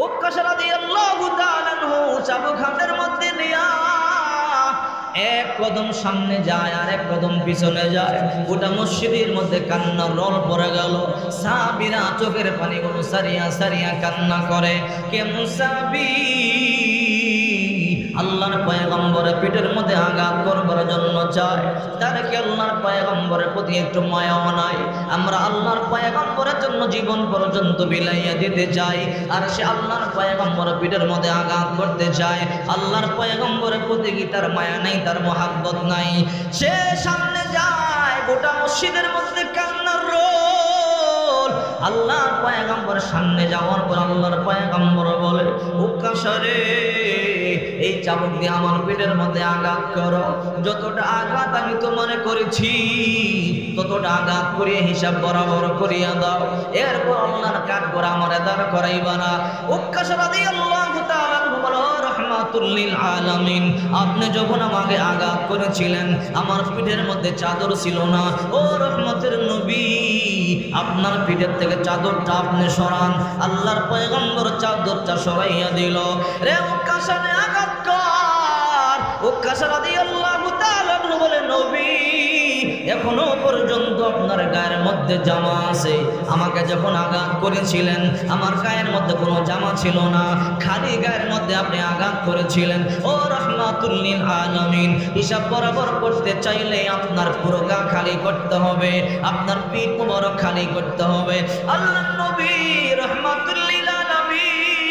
উক্কাশা রাদিয়াল্লাহু তাআলা আনহু চাবুক হাতের মধ্যে নিয়া এক কদম সামনে যায় আর এক কদম পিছনে যায়। গোটা মসজিদের মধ্যে কান্নার রোল পড়ে গেল। সাহাবীরা চোখের পানিগুলো সারিয়া সারিয়া কান্না করে। কেমন সাহাবী আল্লাহর পয়গম্বরের পিঠের মধ্যে আঘাত করবার জন্য চায়, তার কি আল্লাহর পয়গম্বরের প্রতি একটু মায়াও নাই? আমরা আল্লাহর পয়গম্বরের জন্য জীবন পর্যন্ত বিলাইয়া দিতে চাই, আর সে আল্লাহর পয়গম্বরের পিঠের মধ্যে আঘাত করতে চায়। আল্লাহর পয়গম্বরের প্রতি কি তার মায়া নাই, তার মহাব্বত নাই? সে সামনে যায়, গোটা মসজিদের মধ্যে কান্নার রোল। আল্লাহর পয়গম্বরের সামনে যাওয়ার পর আল্লাহর পয়গম্বর বলে, উক্কাশা রে, এই চাবুক দিয়ে আমার পেটের মধ্যে আঘাত করো। যতটা আঘাত আমি তোমার করেছি ততটা আঘাত করিয়ে হিসাব বরাবর করিয়া দাও। এরপর আল্লাহর কাঠ করে আমার দাঁড় করাইবা না। উক্কাশা রাদিয়াল্লাহু তাআলা আনহু বলে, রাহমাতুল লিল আলামিন, আপনি যখন আমাকে আঘাত করেছিলেন আমার পিঠের মধ্যে চাদর ছিল না। ও রহমতের নবী, আপনার পিঠের থেকে চাদরটা আপনি সরান। আল্লাহর পয়গম্বর চাদরটা সরাইয়া দিল। রে উক্কাশা নে আঘাত কর। উক্কাশা রাদিয়াল্লাহু তাআলা আনহু বলে, নবী, এখনো পর্যন্ত আপনার গায়ের মধ্যে জামা আছে। আমাকে যখন আঘাত করেছিলেন আমার গায়ের মধ্যে কোনো জামা ছিল না, খালি গায়ের মধ্যে আপনি আঘাত করেছিলেন। ও রাহমাতুল লিল আলামিন, হিসাব বরাবর করতে চাইলে আপনার পুরো গা খালি করতে হবে, আপনার পিঠ মোবারক খালি করতে হবে। আল্লাহর নবী রাহমাতুল লিল আলামিন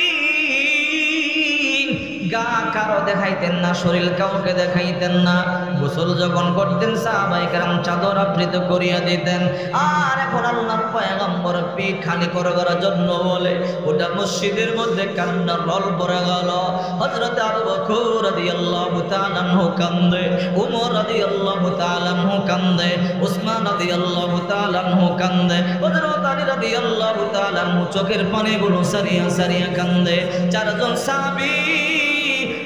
গা কারো দেখাইতেন না, শরীর কাউকে দেখাইতেন না। গোসল যখন করতেন সাহাবায়ে কেরাম চাদর আবৃত করিয়া দিতেন। আর এখন আল্লাহর পয়গম্বর পিঠ খালি করার জন্য বলে ওটা মসজিদের মধ্যে কান্নার রোল পড়ে গেল। হযরত আবু বকর রাদিয়াল্লাহু তাআলা আনহু কান্দে, ওমর রাদিয়াল্লাহু তাআলা আনহু কান্দে, উসমান রাদিয়াল্লাহু তাআলা আনহু কান্দে, হযরত আলী রাদিয়াল্লাহু তাআলা আনহু চোখের পানিগুলো সারিয়া সারিয়া কান্দে। চারজন সাহাবী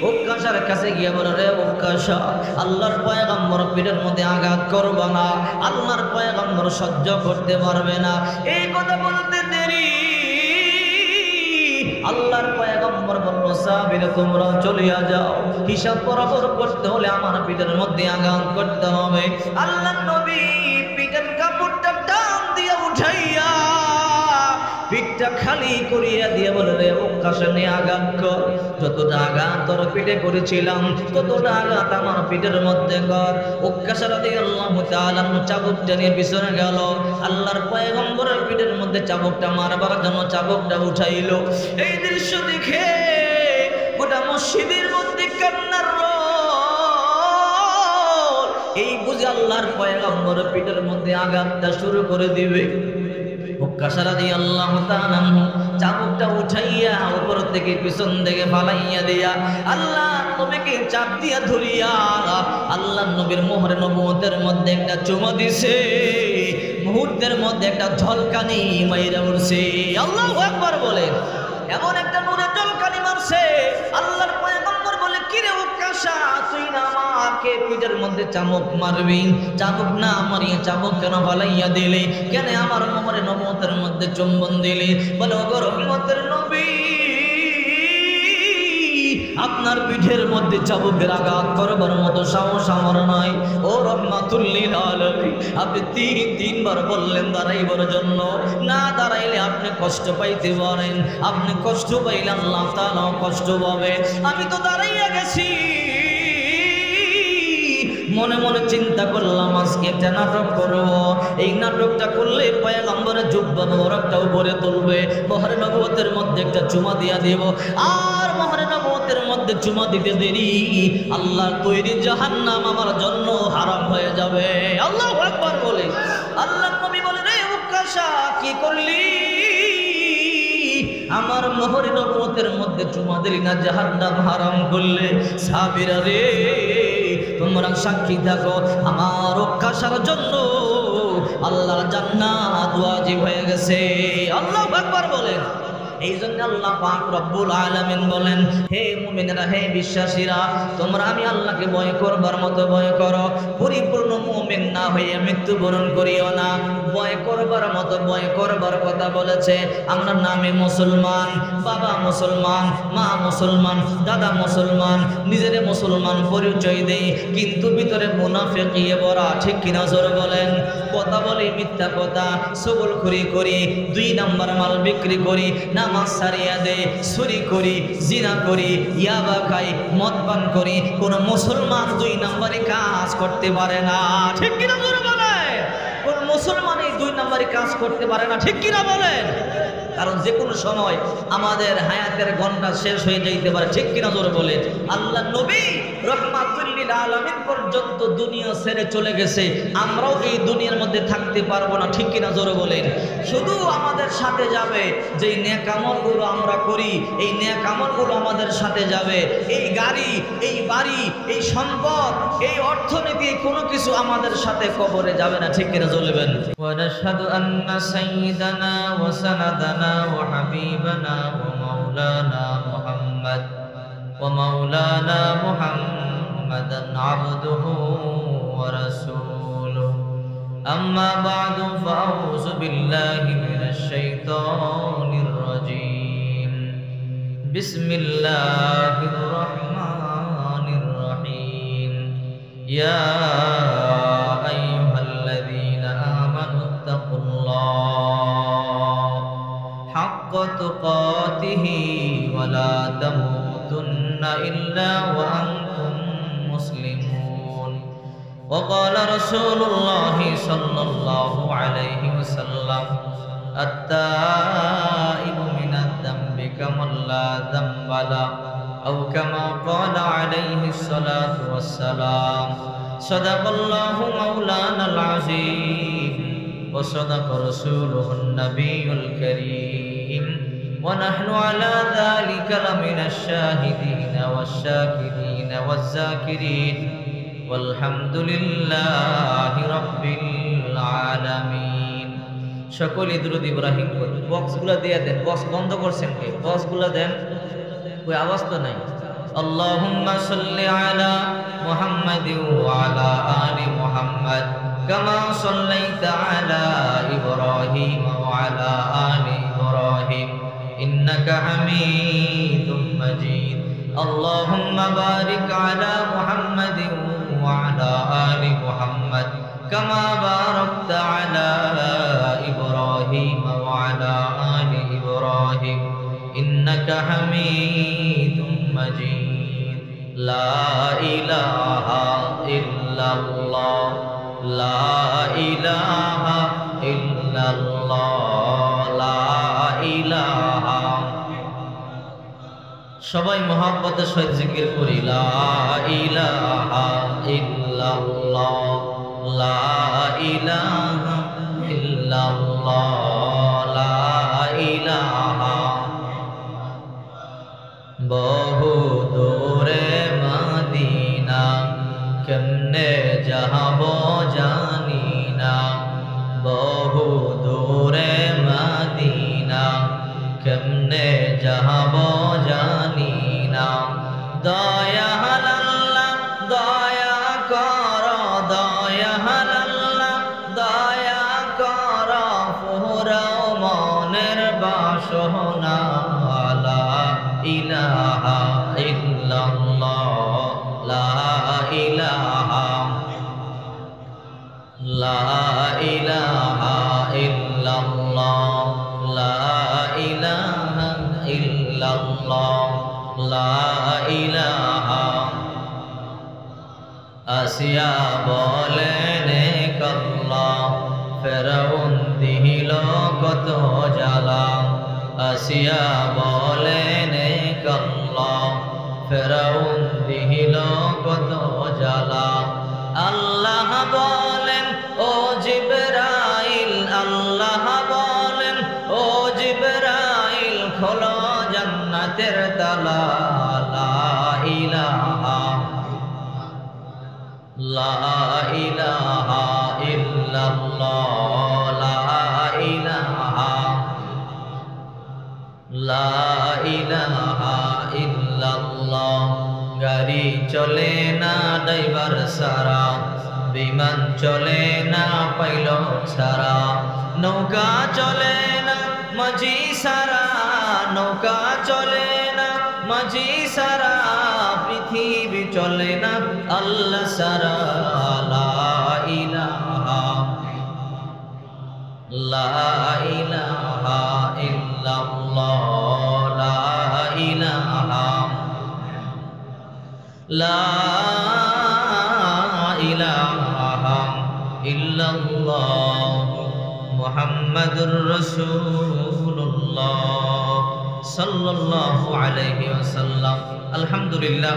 উক্কাশার কাছে গিয়ে বলে, রে উক্কাশা, আল্লাহর পয়গম্বর পিঠের মধ্যে আঘাত করবে না, আল্লাহর পয়গম্বর সহ্য করতে পারবে না। এই কথা বলতে দেরি আল্লাহর পয়গম্বর বলল, সাহাবীরা তোমরা চলিয়া যাও, হিসাব বরাবর করতে হলে আমার পিঠের মধ্যে আঘাত করতে হবে। আল্লাহর নবী পিঠের কাপড়টা টান দিয়ে উঠাইয়া পিঠটা খালি করিয়া দিয়ে বলে, রে উক্কাশা নে আঘাত কর। যতটা আঘাত তোর পিঠে করেছিলাম ততটা আঘাত আমার পিঠের মধ্যে কর। উক্কাশা রাদিয়াল্লাহু তাআলা চাবুকটা নিয়ে পিছনে গেল। আল্লাহর পয়গম্বরের পিঠের মধ্যে চাবুকটা মারবার জন্য চাবুকটা উঠাইল। এই দৃশ্য দেখে গোটা মসজিদের মধ্যে কান্নার রোল। এই বুঝে আল্লাহর পয়গম্বরের পিঠের মধ্যে আঘাতটা শুরু করে দিবে। উক্কাশা রাদিয়াল্লাহু তাআলা আনহু চাবুকটা উঠাইয়া উপর থেকে পিছন দিকে ফালাইয়া দিয়া আল্লাহর নবীকে চাপ দিয়া ধরিয়া আল্লাহর নবীর মোহরে নবুয়তের মধ্যে একটা চুমা দিছে। মুহূর্তের মধ্যে একটা ঝলকানি মাইরা উঠছে। আল্লাহু আকবার বলেন। এমন একটা নূরে ঝলকানি মারছে। আল্লাহর পয়গম্বর বলে, কি রে উক্কাশা, তুই না আমাকে পিঠের মধ্যে চাবুক মারবি? চাবুক না মারিয়ে চাবুক কেন ফালাইয়া দিলি? কেন আমার মোহরে নবুয়তের মধ্যে চুম্বন দিলি? বলে, ওগো রহমতের নবী, আপনার পিঠের মধ্যে চাবুকের আঘাত করবার মতো সাহস আমার নাই। ও রাহমাতুল লিল আলামিন, আপনি তিনবার বললেন দাঁড়াইবার জন্য, না দাঁড়াইলে আপনি কষ্ট পাইতে পারেন। আপনি কষ্ট পাইলে আল্লাহ তাআলা কষ্ট পাবে। আমি তো দাঁড়াইয়া গেছি। মনে মনে চিন্তা করলাম আজকে একটা নাটক করব। এই নাটকটা করলে পয়গম্বরের জুব্বা মোবারকটা উপরে তুলবে, মোহরে নবুয়তের মধ্যে একটা চুমা দিয়া দেব। আর মোহরে নবুয়তের মধ্যে চুমা দিতে দেরি আল্লাহর তৈরি জাহান্নাম আমার জন্য হারাম হয়ে যাবে। আল্লাহু আকবার বলে। আল্লাহর নবী বলে, রে উক্কাশা, কি করলি? আমার মোহরে নবুয়তের মধ্যে চুমা দিলি না, জাহান্নাম হারাম করলে। সাহাবীরা রে, তোমরা সাক্ষী থাকো, আমার উক্কাশার জন্য আল্লাহর জান্নাত ওয়াজিব হয়ে গেছে। আল্লাহু আকবার বলেন। এই জন্য আল্লাহ পাক রব্বুল আলামিন বলেন, হে মুমিনেরা, হে বিশ্বাসীরা, তোমরা আমি আল্লাহকে ভয় করবার মতো ভয় করো। পরিপূর্ণ মুমিন না হয়ে মৃত্যুবরণ করিও না। ভয় করবার মতো ভয় করবার কথা বলেছে। আমরা নামে মুসলমান, বাবা মুসলমান, মা মুসলমান, দাদা মুসলমান, নিজের মুসলমান পরিচয় দেই, কিন্তু ভিতরে মুনাফিকিয়ে ভরা। ঠিক কিনা জোরে বলেন? কথা বলি মিথ্যা কথা, চুগলখড়ি করি, 2 নাম্বার মাল বিক্রি করি, নামাজ ছাড়িয়া দেই, চুরি করি, জিনা করি, ইয়াবা খাই, মদ পান করি। কোন মুসলমান 2 নাম্বারি কাজ করতে পারে না। ঠিক কিনা জোরে বলেন? কোন মুসলমান এই 2 নাম্বারি কাজ করতে পারে না। ঠিক কিনা বলেন? কারণ যে কোনো সময় আমাদের হায়াতের ঘন্টা শেষ হয়ে যাইতে পারে। ঠিক কিনা জোরে বলেন? আল্লাহ নবী রহমাতুল লিল আলামিন পর্যন্ত দুনিয়া ছেড়ে চলে গেছে, আমরাও এই দুনিয়ার মধ্যে থাকতে পারবো না। ঠিক কিনা জোরে বলেন? শুধু আমাদের সাথে যাবে যে নেক আমলগুলো আমরা করি, এই নেক আমলগুলো আমাদের সাথে যাবে। এই গাড়ি, এই বাড়ি, এই সম্পদ, এই অর্থনীতি, কোনো কিছু আমাদের সাথে কবরে যাবে না। ঠিক কিনা বলবেন? ওয়া নাশহাদু আন্না সাইয়্যিদানা ওয়া সানাদানা ওয়া হাবিবানা ওয়া মাওলানা মুহাম্মদ ওয়া মাওলানা মুহাম্মাদান আবদুহু ওয়া রাসূলুহু। আম্মা বা'দু ফাউযু বিল্লাহি মিনাশ শাইতানির রাজীম। বিসমিল্লাহির রহমানির রহিম। ইয়া আইয়ুহাল্লাযীনা আমানুত্তাকুল্লাহ হাক্কা তুকাতিহি ওয়া লা তামুতুন্না ইল্লা ওয়া আনতুম মুসলিমুন। ওয়া ক্বালা রাসূলুল্লাহি সাল্লাল্লাহু আলাইহি ওয়াসাল্লাম, আত-তাইবু মিনাদ যামবি কামান লা যামবা লাহু, আও কামা ক্বালা আলাইহিস সালাতু ওয়াসসালাম। সাদাকাল্লাহু মাওলানাল আযীম ওয়া সাদাকা রাসূলুহুন নাবিয়্যুল কারীম। ওয়া নাহনু আলা যালিকা লামিনাশ শাহিদিনা ওয়াশ শাকিরিনা ওয়াজ যাকিরিন। আলহামদুলিল্লাহি রাব্বিল আলামিন। সকলে দুরূদ ইব্রাহিম পড়ুন। বক্সগুলো দিয়ে দেন। বক্স বন্ধ করছেন কে? বক্সগুলো দেন, ওই আওয়াজ তো নাই। আল্লাহুম্মা সাল্লি আলা মুহাম্মাদিন ওয়া আলা আলি মুহাম্মাদ কামা সাল্লাইতা আলা ইব্রাহিম ওয়া আলা আলি ইব্রাহিম ইন্নাকা হামিদুম মাজিদ। আল্লাহুম্মা বারিক আলা মুহাম্মাদিন وعلى آل محمد كما باركت على إبراهيم وعلى آل إبراهيم إنك حميد مجيد. لا إله إلا الله لا إله إلا الله لا إله। সবাই মহব্বতের সহিত জিকির করি, লা ইলাহা ইল্লাল্লাহ লা ইলাহা ইল্লাল্লাহ লা ইলাহা। বহু দূরে মদিনা কেমনে যাবো জানি না, বহু দূরে মদিনা কেমনে যাবো জানি না। দয়াল আল্লাহ দয়া কর, দয়াল আল্লাহ দয়া কর, ফুরাও মনের বাসনা। লা ইলাহা ইল্লাল্লাহ লা ইলাহা লা ইলাহা ইল্লাল্লাহ লা ইলাহা ইল্লাল্লাহ লা ইলাহা। আসিয়া বলেন আল্লাহ, ফেরাউন দিল কত জ্বালা। আসিয়া বলেন আল্লাহ, ফেরাউন দিল কত জ্বালা। আল্লাহ বলেন ও জিবরাইল, আল্লাহ বলেন ও জিবরাইল, খোলো জান্নাতের তালা। লা ইলাহা লা ইলাহা ইল্লাল্লাহ লা ইলাহা লা ইলাহা ইল্লাল্লাহ। গাড়ি চলে না ড্রাইভার সারা, বিমান চলে না পাইলট সারা, নৌকা চলে না মাঝি সারা, নৌকা চলে না মাঝি সারা, পৃথিবী চলে না আল্লাহ সারা। লা ইলাহা ইল্লাল্লাহ, লা ইলাহা ইল্লাল্লাহ মুহাম্মাদুর রাসূলুল্লাহ সাল্লাল্লাহু আলাইহি ওয়াসাল্লাম। আলহামদুলিল্লাহ,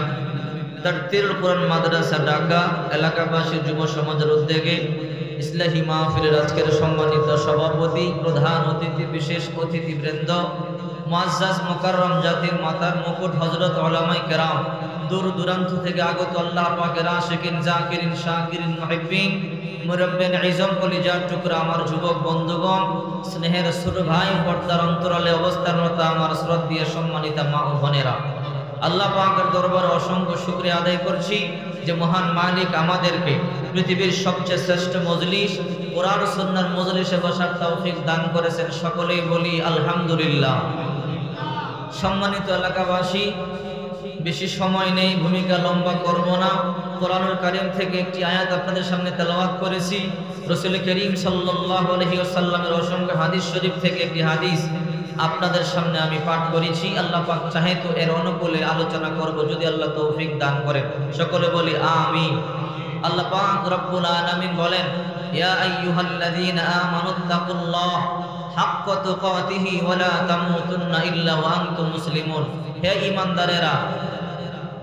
তারতিরুল কোরআন মাদ্রাসা ঢাকা এলাকাবাসী যুব সমাজের উদ্যোগে ইসলাহি মাহফিলের আজকের সম্মানিত সভাপতি, প্রধান অতিথি, বিশেষ অতিথিবৃন্দ, মুআজ্জাজ মুকাররম জাতির মাতার মুকুট হযরত উলামায়ে কেরাম, দূর দূরান্ত থেকে আগত আল্লাহ পাকের আশিকিন, জাকিরিন, শাকিরিন, মুহিব্বিন, মুরব্বিন ইজম, কলিজার টুকরা আমার যুবক বন্ধুগণ, স্নেহের ছোট ভাই, পর্দার অন্তরালে অবস্থানরত আমার শ্রদ্ধেয় সম্মানিত মা ও বোনেরা, আল্লাহ পাকের দরবারে অসংখ্য শুকরিয়া আদায় করছি যে মহান মালিক আমাদেরকে পৃথিবীর সবচেয়ে শ্রেষ্ঠ মজলিস কোরআন ও সুন্নাহর মজলিসে বসার তৌফিক দান করেছেন। সকলেই বলি আলহামদুলিল্লাহ। সম্মানিত এলাকাবাসী, বেশি সময় নেই, ভূমিকা লম্বা করব না। কোরআনুল কারীম থেকে একটি আয়াত আপনাদের সামনে তেলাওয়াত করেছি। রাসূল করিম সাল্লাল্লাহু আলাইহি ওয়াসাল্লামের অসংখ্য হাদিস শরীফ থেকে একটি হাদিস আপনাদের সামনে আমি পাঠ করেছি। আল্লাহ পাক চাহে তো এর অনুকূলে আলোচনা করব, যদি আল্লাহ তৌফিক দান করেন। সকলে বলি আমিন। আল্লাহ পাক রব্বুল আলামিন বলেন, ইয়া আইয়ুহাল্লাযীনা আমানুত্তাকুল্লাহ হাক্কা তুকাতিহি ওয়া লা তামুতুন্না ইল্লা ওয়া আনতুম মুসলিমুন। হে ঈমানদারেরা,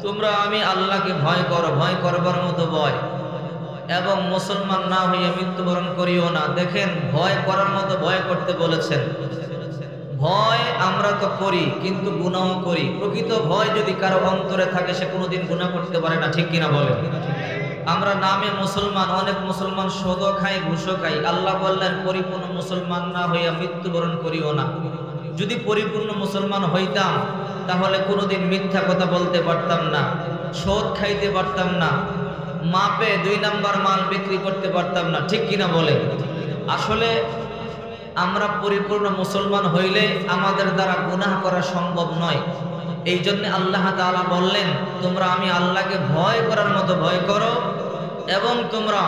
তোমরা আমি আল্লাহকে ভয় করো, ভয় করবার মতো ভয়, এবং মুসলমান না হয়ে মৃত্যুবরণ করিও না। দেখেন, ভয় করার মতো ভয় করতে বলেছেন। ভয় আমরা তো করি, কিন্তু গুনাহ করি। প্রকৃত ভয় যদি কারো অন্তরে থাকে, সে কোনোদিন গুনাহ করতে পারে না, ঠিক কিনা বলেন? আমরা নামে মুসলমান, অনেক মুসলমান সুদও খাই, ঘুষও খাই। আল্লাহ বললেন, পরিপূর্ণ মুসলমান না হইয়া মৃত্যুবরণ করিও না। যদি পরিপূর্ণ মুসলমান হইতাম, তাহলে কোনোদিন মিথ্যা কথা বলতে পারতাম না, সুদ খাইতে পারতাম না, মাপে 2 নাম্বার মাল বিক্রি করতে পারতাম না, ঠিক কিনা বলে? আসলে আমরা পরিপূর্ণ মুসলমান হইলে আমাদের দ্বারা গুনাহ করা সম্ভব নয়। এই জন্য আল্লাহ তাআলা বললেন, তোমরা আমি আল্লাহকে ভয় করার মতো ভয় করো, এবং তোমরা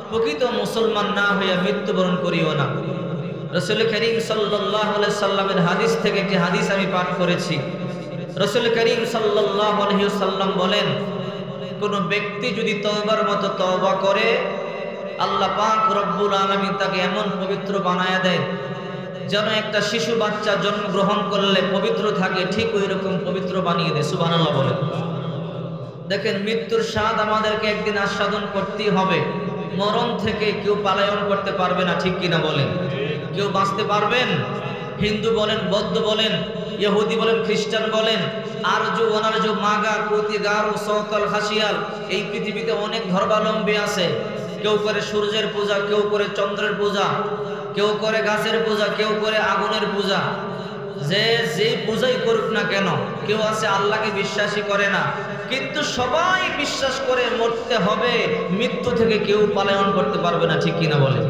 প্রকৃত মুসলমান না হইয়া মৃত্যুবরণ করিও না। রাসূল করিম সাল্লাল্লাহু আলাইহি সাল্লামের হাদিস থেকে একটি হাদিস আমি পাঠ করেছি। রাসূল করিম সাল্লাল্লাহু আলাইহি সাল্লাম বলেন, কোন ব্যক্তি যদি তওবার মতো তওবা করে, আল্লাহ পাক রব্বুল আলামিন তাকে এমন পবিত্র বানায়া দেয়, যেন একটা শিশু বাচ্চা জন্মগ্রহণ করলে পবিত্র থাকে, ঠিক ওই রকম পবিত্র বানিয়ে দেয়। সুবহানাল্লাহ বলেন। দেখেন, মৃত্যুর স্বাদ আমাদেরকে একদিন আস্বাদন করতেই হবে। মরণ থেকে কেউ পালায়ন করতে পারবে না, ঠিক কিনা বলেন? কেউ বাঁচতে পারবেন? হিন্দু বলেন, বৌদ্ধ বলেন, ইহুদি বলেন, খ্রিস্টান বলেন, আর্য, অনার্য, মাগা, কুতি, গারো, সওতাল, হাসিয়াল, এই পৃথিবীতে অনেক ধর্মাবলম্বী আছে। কেউ করে সূর্যের পূজা, কেউ করে চন্দ্রের পূজা, কেউ করে গাছের পূজা, কেউ করে আগুনের পূজা। যে পূজাই করুক না কেন, কেউ আছে আল্লাহকে বিশ্বাসই করে না, কিন্তু সবাই বিশ্বাস করে মরতে হবে, মৃত্যু থেকে কেউ পালায়ন করতে পারবে না, ঠিক কিনা বলে?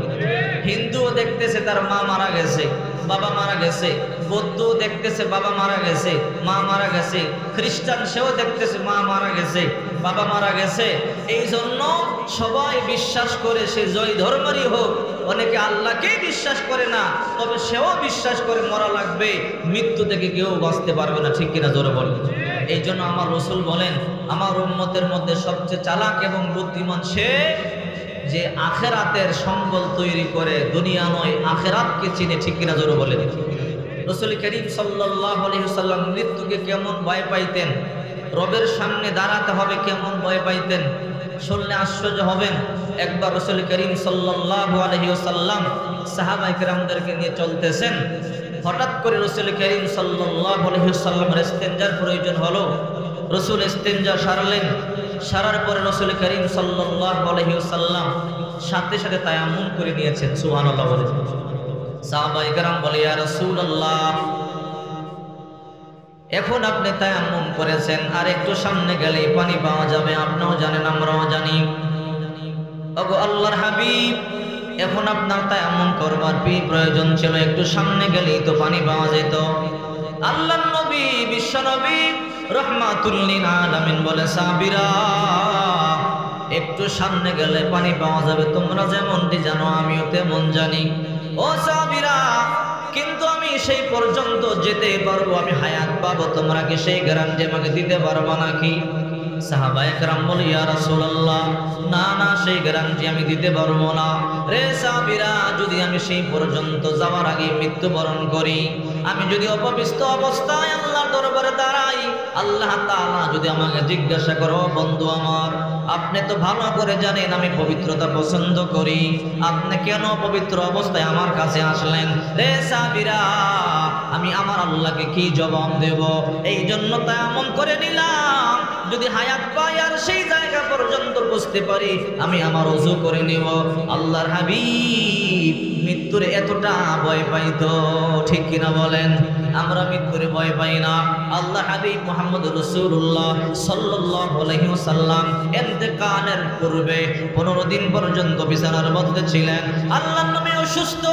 হিন্দুও দেখতেছে তার মা মারা গেছে, বাবা মারা গেছে, বৌদ্ধ দেখতেছে বাবা মারা গেছে, মা মারা গেছে, খ্রিস্টান সেও দেখতেছে মা মারা গেছে, বাবা মারা গেছে। এই জন্য সবাই বিশ্বাস করে, সে জয় ধর্মেরই হোক। অনেকে আল্লাহকেই বিশ্বাস করে না, তবে সেও বিশ্বাস করে মরা লাগবে, মৃত্যু থেকে কেউ বাঁচতে পারবে না, ঠিক কিনা জোরে বলেন? এই জন্য আমার রাসূল বলেন, আমার উম্মতের মধ্যে সবচেয়ে চালাক এবং বুদ্ধিমান সে, যে আখেরাতের সম্বল তৈরি করে, দুনিয়া নয় আখেরাতকে চিনে, ঠিক কিনা জোরে বলেন? রাসূল করিম সাল্লাল্লাহু আলাইহি ওয়াসাল্লাম মৃত্যুকে কেমন ভয় পাইতেন, রবের সামনে দাঁড়াতে হবে কেমন ভয় পাইতেন, শুনলে আশ্চর্য হবেন। একবার রাসূল করিম সাল্লাল্লাহু আলাইহি ওয়াসাল্লাম সাহাবায়ে কেরামদেরকে নিয়ে চলতেছেন, হঠাৎ করে রাসূল করিম সাল্লাল্লাহু আলাইহি ওয়াসাল্লামের ইস্তেনজার প্রয়োজন হলো। রাসূল ইস্তেনজা সারলেন, সারার পরে রাসূল করিম সাল্লাল্লাহু আলাইহি ওয়াসাল্লাম সাথে সাথে তায়াম্মুম করে নিয়েছেন। সুবহানাল্লাহ বলে। সাহাবায়ে কেরাম বলে, ইয়া রাসূলুল্লাহ, এখন আপনি তায়াম্মুম করেছেন, আর একটু সামনে গেলেই পানি পাওয়া যাবে, আপনিও জানেন আমরাও জানি। ওগো আল্লাহর হাবিব, এখন আপনার তায়াম্মুম করবার প্রয়োজন ছিল, একটু সামনে গেলেই তো পানি পাওয়া যেত। আল্লাহর নবী বিশ্ব নবী রাহমাতুল লিল আলামিন বলে, সাহাবীরা একটু সামনে গেলে পানি পাওয়া যাবে, তোমরা যেমনটি জানো আমিও তেমন জানি। ও সাহাবীরা, কিন্তু আমি সেই পর্যন্ত যেতে পারবো, আমি হায়াত পাবো, তোমরা কি সেই গ্যারান্টি আমাকে দিতে পারবা নাকি? সাহাবায়ে কেরাম বলে, ইয়া রাসূলুল্লাহ, না না, সেই গ্যারান্টি আমি দিতে পারবো না। রে সাহাবীরা, যদি আমি সেই পর্যন্ত যাওয়ার আগে মৃত্যুবরণ করি, আমি যদি অপবিত্র অবস্থায় আল্লাহর দরবারে দাঁড়াই, আল্লাহ তাআলা যদি আমাকে জিজ্ঞাসা করো, বন্ধু আমার, আপনি তো ভালো করে জানেন আমি পবিত্রতা পছন্দ করি, আপনি কেন পবিত্র অবস্থায় আমার কাছে আসলেন? রে সাহাবীরা, আমি আমার আল্লাহকে কি জবাব দেব? এই জন্য তায়াম্মুম করে নিলাম, যদি হায়াত পাই আর সেই জায়গা পর্যন্ত বুঝতে পারি, আমি আমার ওযু করে নেব। আল্লাহর হাবিব মৃত্যুর এতটা ভয় পাইতো, ঠিক কিনা বলেন? আমরা মৃত্যুর ভয় পাই না। আল্লাহ হাবিব মুহাম্মদ রাসূলুল্লাহ সাল্লাল্লাহু আলাইহি ওয়াসাল্লাম ইন্তেকালের পূর্বে 15 দিন পর্যন্ত বিছানার মধ্যে ছিলেন। আল্লাহর নবী অসুস্থ,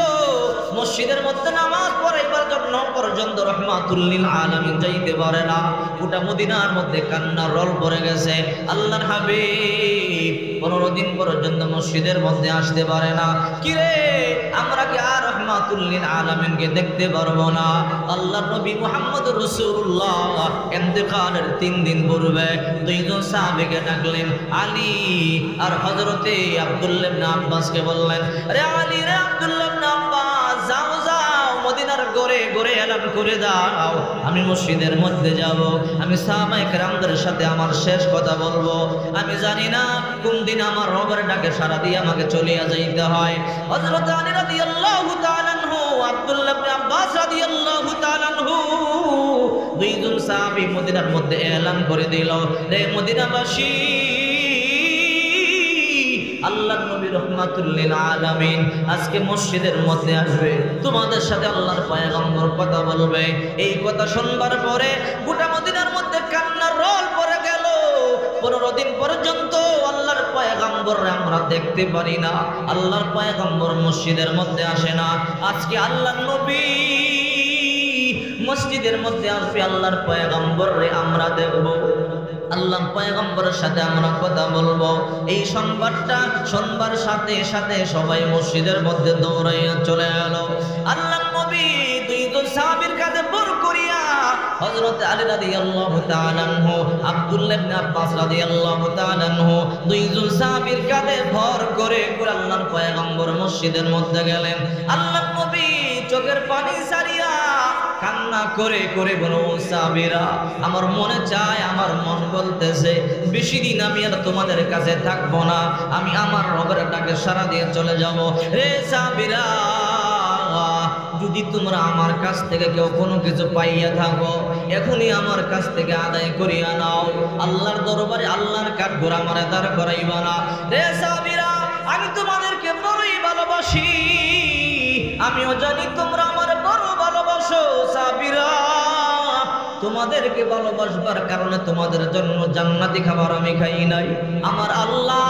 মসজিদের মধ্যে নামাজ পড়াইবার জন্য পর্যন্ত রাহমাতুল লিল আলামিন যাইতে পারে না। গোটা মদিনার মধ্যে কান্নার রোল পড়ে গেছে। আল্লাহর হাবিব 15 দিন পর্যন্ত মসজিদের মধ্যে আসতে পারে না। কি রে, আমরা কি আর রাহমাতুল লিল আলামিনকে দেখতে পারবো না? আল্লাহর নবী মুহাম্মদ রাসূলুল্লাহ ইন্তেকালের 3 দিন পূর্বে দুইজন সাহাবীকে ডাকলেন, আলী আর হযরতে আব্দুল্লাহ ইবনে আব্বাসকে বললেন, আরে আলী রে আব্দুল্লাহ ইবনে আব্বাস, যাও যাও মদিনার ঘরে ঘরে এলান করে দাও, আমি মসজিদের মধ্যে যাব, আমি সাহাবায়ে কেরামদের সাথে আমার শেষ কথা বলবো। আমি জানি না কোন দিন আমার রবের ডাকে সাড়া দিয়ে আমাকে চলিয়া যাইতে হয়। হযরত আলী রাদিয়াল্লাহু তাআলা আনহু, আব্দুল্লাহ ইবনে আব্বাস রাদিয়াল্লাহু তাআলা আনহু, দুইজন সাহাবী মদিনার মধ্যে এলান করে দিল, রে মদিনাবাসী, আল্লাহর নবী রাহমাতুল লিল আলামিন আজকে মসজিদের মধ্যে আসবে, তোমাদের সাথে আল্লাহর পয়গম্বর কথা বলবে। এই কথা শুনবার পরে গোটা মদিনার মধ্যে কান্নার রোল পড়ে গেল। 15 দিন পর্যন্ত আল্লাহর পয়গম্বর আমরা দেখতে পারি না, আল্লাহর পয়গম্বর মসজিদের মধ্যে আসে না। আজকে আল্লাহর নবী মসজিদের মধ্যে আসবে, আল্লাহর পয়গম্বররে আমরা দেখব, আল্লাহ পয়গম্বরের সাথে আমরা কথা বলবো। এই সংবাদটা শুনবার সাথে সাথে সবাই মসজিদের মধ্যে দৌড়াইয়া চলে এলো। আল্লাহর নবী দুইজন সাহাবীর কাছে বর করিয়া হযরত আলী রাদিয়াল্লাহু তাআলা আনহু, আব্দুল্লাহ ইবনে আব্বাস রাদিয়াল্লাহু তাআলা আনহু, দুইজন সাহাবীর কাছে ভর করে আল্লাহর পয়গম্বর মসজিদের মধ্যে গেলেন। আল্লাহর নবী চোখের পানি ছাড়িয়া কান্না করে করে বলো, সাহাবীরা, আমার মনে চায়, আমার মন বলতেছে বেশি দিন আমি আর তোমাদের কাছে থাকবো না, আমি আমার রবের ডাকে সাড়া দিয়ে চলে যাব। রে সাহাবীরা, যদি তোমরা আমার কাছ থেকে কেউ কোনো কিছু পাইয়া থাকো, এখনই আমার কাছ থেকে আদায় করিয়া নাও। আল্লাহর দরবারে আল্লাহর কাঠগড় আমারে দাঁড় করাইবা না। রে সাহাবীরা, আমি তোমাদেরকে বড়ই ভালোবাসি, আমিও জানি তোমরা আমার বড় ভালোবাসো। সাহাবীরা, তোমাদেরকে ভালোবাসবার কারণে তোমাদের জন্য জান্নাতি খাবার আমি খাই নাই। আমার আল্লাহ,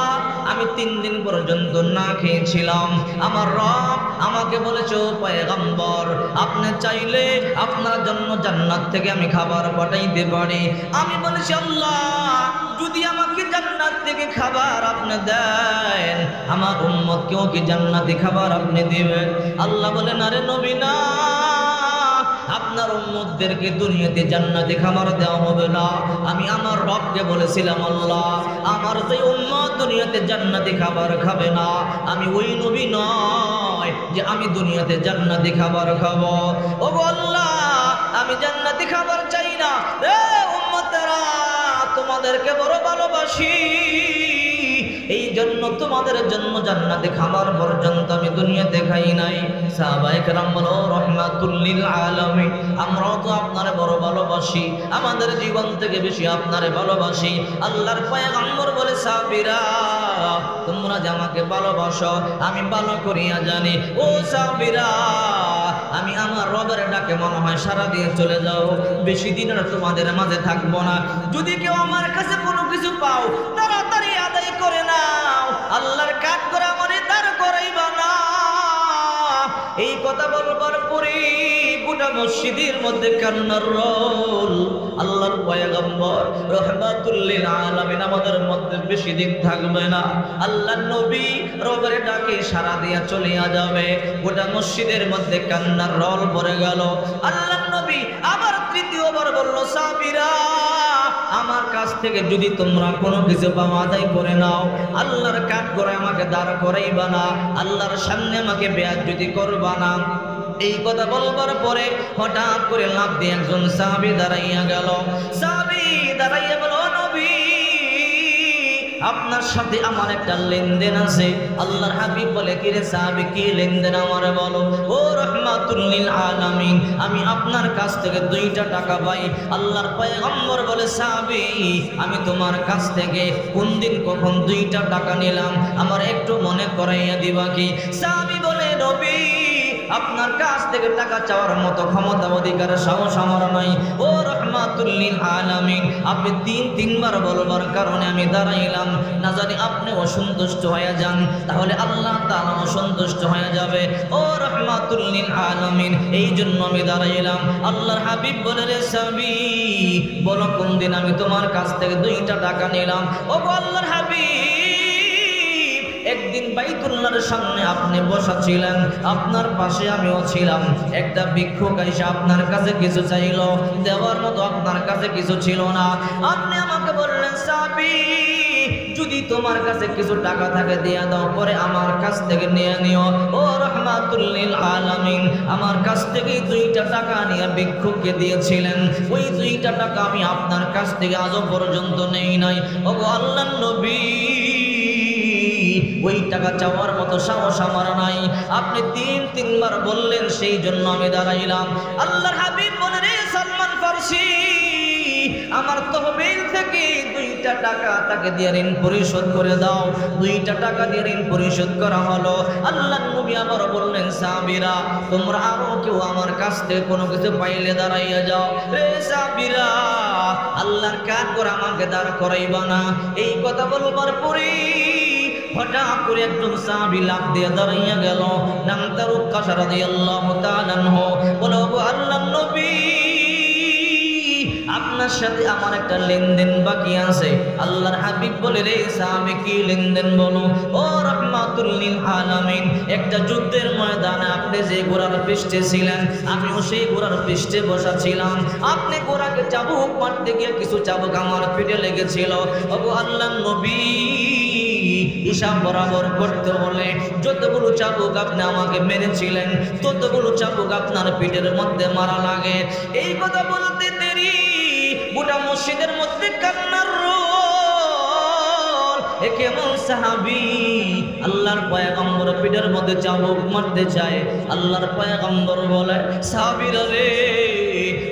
আমি 3 দিন পর্যন্ত না খেয়েছিলাম। আমার রব আমাকে বলেছে, পয়গম্বর, আপনি চাইলে আপনার জন্য জান্নাত থেকে আমি খাবার পাঠাইতে পারি। আমি বলেছি, আল্লাহ, যদি আমাকে জান্নাত থেকে খাবার আপনি দেন, আমার উম্মতকেও কি জান্নাতি খাবার আপনি দিবেন? আল্লাহ বলেন, আরে নবী না, আপনার উম্মতদেরকে দুনিয়াতে জান্নাতি খাবার দেওয়া হবে না। আমি আমার রবকে বলেছিলাম, আল্লাহ, আমার যে উম্মত দুনিয়াতে জান্নাতি খাবার খাবে না, আমি ওই নবী নয় যে আমি দুনিয়াতে জান্নাতি খাবার খাবো। ও আল্লাহ, আমি জান্নাতি খাবার চাই না। রে উম্মতেরা, তোমাদেরকে বড় ভালোবাসি, এই জন্য তোমাদের জন্য জান্নাতে খাবার পর্যন্ত আমি দুনিয়াতে খাই নাই। সাহাবায়ে কেরাম বলো, রাহমাতুল লিল আলামিন, আমরাও তো আপনারে বড় ভালোবাসি, আমাদের জীবন থেকে বেশি আপনারে ভালোবাসি। আল্লাহর পয়গম্বর বলে, সাহাবীরা, তোমরা যে আমাকে ভালোবাসো আমি ভালো করিয়া জানি। ও সাহাবীরা, আমি আমার রবের ডাকে মনে হয় সারা দিয়ে চলে যাও, বেশি দিন আর তোমাদের মাঝে থাকবো না। যদি কেউ আমার কাছে কোনো কিছু পাও তাড়াতাড়ি আদায় করে নাও, আল্লাহর কাজ করে আমারে দাঁড় করাইবা না। এই কথা বলবার পরে গোটা মসজিদের মধ্যে কান্নার রোল। আল্লাহর পয়গম্বর রাহমাতুল লিল আলামিন আমাদের মধ্যে বেশি দিন থাকবে না। আল্লাহর নবী রবের ডাকে সারা দিয়া চলে যাবে, গোটা মসজিদের মধ্যে কান্নার রোল পড়ে গেল। আল্লাহর নবী আবার তৃতীয়বার বলল, সাহাবীরা আমার কাছ থেকে যদি তোমরা কোনো কিছু পাও আদায় করে নাও, আল্লাহর কাজ করে আমাকে দাঁড় করাইবা না, আল্লাহর সামনে আমাকে বেয়াদবি করবা না। এই কথা বলবার পরে হঠাৎ করে লাফ দিয়ে একজন সাহাবী দাঁড়াইয়া গেল। সাহাবী দাঁড়াইয়া বলল, নবী আপনার সাথে আমার একটা লেনদেন আছে। আল্লাহর হাবিব বলে, কি রে সাহাবী, কি লেনদেন আমারে বলো। ও রাহমাতুল লিল আলামিন, আমি আপনার কাছ থেকে 2টা টাকা পাই। আল্লাহর পয়গম্বর বলে, সাহাবী আমি তোমার কাছ থেকে কোন দিন কখন 2টা টাকা নিলাম আমার একটু মনে করাইয়া দিবা কি? সাহাবী বলে, নবী আপনার কাছ থেকে টাকা চাওয়ার মতো ক্ষমতা অধিকার সাহস আমার নাই। ও রাহমাতুল লিল আলামিন, আপনি 3বার বলবার কারণে আমি দাঁড়াইলাম, না জানি আপনি অসন্তুষ্ট হয়ে যান, তাহলে আল্লাহ তাআলা অসন্তুষ্ট হয়ে যাবে। ও রাহমাতুল লিল আলামিন, এই জন্য আমি দাঁড়াইলাম। আল্লাহর হাবিব বলে, রে সাহাবী বলো কোন দিন আমি তোমার কাছ থেকে 2টা টাকা নিলাম। ও আল্লাহর হাবিব, একদিন বাইতুল্লাহর সামনে আপনি বসা ছিলেন, আপনার পাশে আমিও ছিলাম। একটা ভিক্ষুক এসে আপনার কাছে কিছু চাইলো, দেওয়ার মতো আপনার কাছে কিছু ছিল না। আপনি আমাকে বললেন, সাহাবী যদি তোমার কাছে কিছু টাকা থাকে দিয়ে দাও, পরে আমার কাছ থেকে নিয়ে নিও। ও রাহমাতুল লিল আলামিন, আমার কাছ থেকে 2টা টাকা নিয়ে ভিক্ষুককে দিয়েছিলেন, ওই 2টা টাকা আমি আপনার কাছ থেকে আজও পর্যন্ত নেই নাই। ও আল্লাহর নবী ওই টাকা চাওয়ার মতো সাহস আমার নাই। আপনি 3বার বললেন, সেই জন্য আমি দাঁড়াইলাম। আল্লাহর হাবিব বলে, রে সালমান ফারসি আমার তহবিল থেকে 2টা টাকা তাকে দিয়ে ঋণ পরিশোধ করে দাও। 2টা টাকা দিয়ে ঋণ পরিশোধ করা হলো। আল্লাহর নবী আবার বললেন, সাহাবীরা তোমরা আরো কেউ আমার কাছ থেকে কোনো কিছু পাইলে দাঁড়াইয়া যাও। রে সাহাবীরা আল্লাহর কাজ করে আমাকে দাঁড় করাইবা না। এই কথা বলবার পরে হঠাৎ করে একজন সাহাবী লাফ দিয়ে দাঁড়াইয়া গেল, নাম তার উক্কাশা রাদিয়াল্লাহু তাআলা আনহু। বলে, ও আল্লাহর নবী আপনার সাথে আমার একটা লেনদেন বাকি আছে। আল্লাহর হাবিব বলে, রে সাহাবী কি লেনদেন বলো। ও রাহমাতুল লিল আলামিন, একটা যুদ্ধের ময়দানে আপনি যে ঘোড়ার পৃষ্ঠে ছিলেন, আমিও সেই ঘোড়ার পৃষ্ঠে বসা ছিলাম। আপনি ঘোড়াকে চাবুক মারতে গিয়ে কিছু চাবুক আমার পিঠে লেগেছিল। ও আল্লাহর নবী হিসাব বরাবর করতে হলে যতগুলো চাবুক আপনি আমাকে মেরেছিলেন, ততগুলো চাবুক আপনার পিঠের মধ্যে মারা লাগে। এই কথা বলতে দেরি গোটা মসজিদের মধ্যে কান্নার রোল। এ কেমন সাহাবী, আল্লাহর পয়গম্বর পিঠের মধ্যে চাবুক মারতে চায়। আল্লাহর পয়গম্বর বলে, সাহাবীরা রে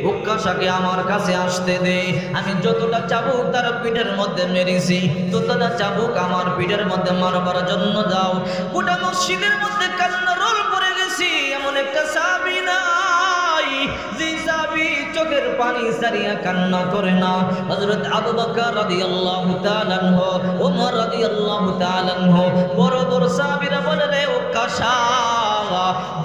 উক্কাশাকে আমার কাছে আসতে দে, আমি যতটা চাবুক তার পিঠের মধ্যে মেরেছি ততটা চাবুক আমার পিঠের মধ্যে মারবার জন্য দাও। গোটা মসজিদের মধ্যে কান্নার রোল পড়ে গেছি। এমন একটা সাহাবী নাই যে সাহাবী চোখের পানি সারিয়া কান্না করে না। হযরত আবু বকর রাদিয়াল্লাহু তাআলা আনহু, ওমর রাদিয়াল্লাহু তাআলা আনহু, বড় বড় সাহাবীরা বলে, রে উক্কাশা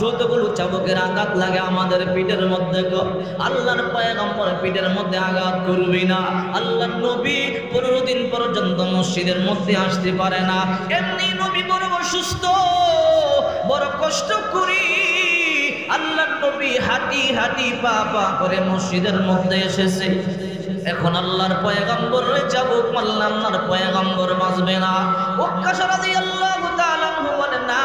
যতগুলো চাবুকের আঘাত লাগে আমাদের পিঠের মধ্যে কর, আল্লাহর পয়গম্বরের পিঠের মধ্যে আঘাত করবি না। আল্লাহর নবী 15 দিন পর্যন্ত মসজিদের মধ্যে আসতে পারে না। এমনি নবী বড় অসুস্থ, বড় কষ্ট করি আল্লাহর নবী হাঁটি হাঁটি পা পা করে মসজিদের মধ্যে এসেছে। এখন আল্লাহর পয়গম্বরের চাবুক মারলে আল্লাহর পয়গম্বর বাঁচবে না। উক্কাশা রাদিয়াল্লাহু তাআলা আনহু বলে, না